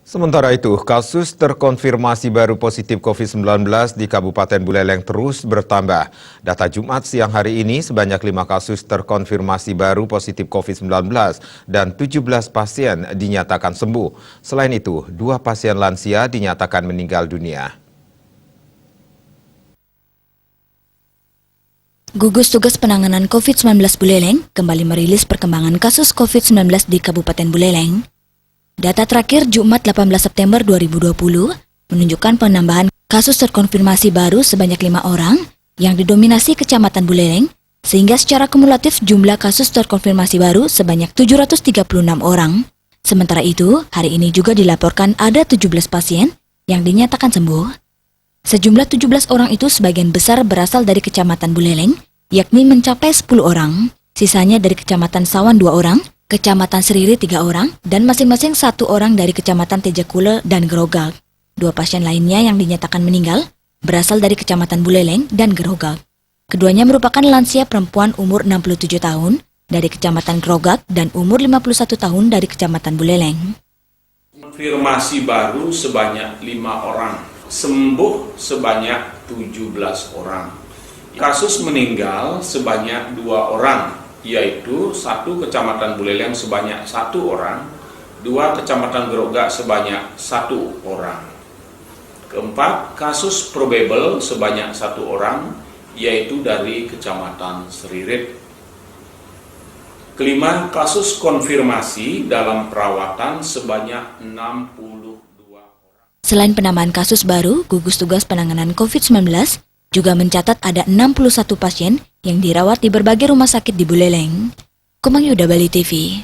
Sementara itu, kasus terkonfirmasi baru positif COVID-19 di Kabupaten Buleleng terus bertambah. Data Jumat siang hari ini sebanyak 5 kasus terkonfirmasi baru positif COVID-19 dan 17 pasien dinyatakan sembuh. Selain itu, 2 pasien lansia dinyatakan meninggal dunia. Gugus Tugas Penanganan COVID-19 Buleleng kembali merilis perkembangan kasus COVID-19 di Kabupaten Buleleng. Data terakhir Jumat 18 September 2020 menunjukkan penambahan kasus terkonfirmasi baru sebanyak 5 orang yang didominasi Kecamatan Buleleng, sehingga secara kumulatif jumlah kasus terkonfirmasi baru sebanyak 736 orang. Sementara itu, hari ini juga dilaporkan ada 17 pasien yang dinyatakan sembuh. Sejumlah 17 orang itu sebagian besar berasal dari Kecamatan Buleleng, yakni mencapai 10 orang. Sisanya dari Kecamatan Sawan 2 orang, Kecamatan Seriri 3 orang, dan masing-masing 1 orang dari Kecamatan Tejakule dan Gerogak. 2 pasien lainnya yang dinyatakan meninggal berasal dari Kecamatan Buleleng dan Gerogak. Keduanya merupakan lansia perempuan umur 67 tahun dari Kecamatan Gerogak dan umur 51 tahun dari Kecamatan Buleleng. Konfirmasi baru sebanyak 5 orang, sembuh sebanyak 17 orang. Kasus meninggal sebanyak 2 orang, yaitu 1 Kecamatan Buleleng sebanyak 1 orang, 2 Kecamatan Gerogak sebanyak 1 orang. Keempat, kasus probable sebanyak 1 orang, yaitu dari Kecamatan Seririt. Kelima, kasus konfirmasi dalam perawatan sebanyak 62 orang. Selain penambahan kasus baru, Gugus Tugas Penanganan COVID-19 juga mencatat ada 61 pasien yang dirawat di berbagai rumah sakit di Buleleng. Komang Yuda, Bali TV.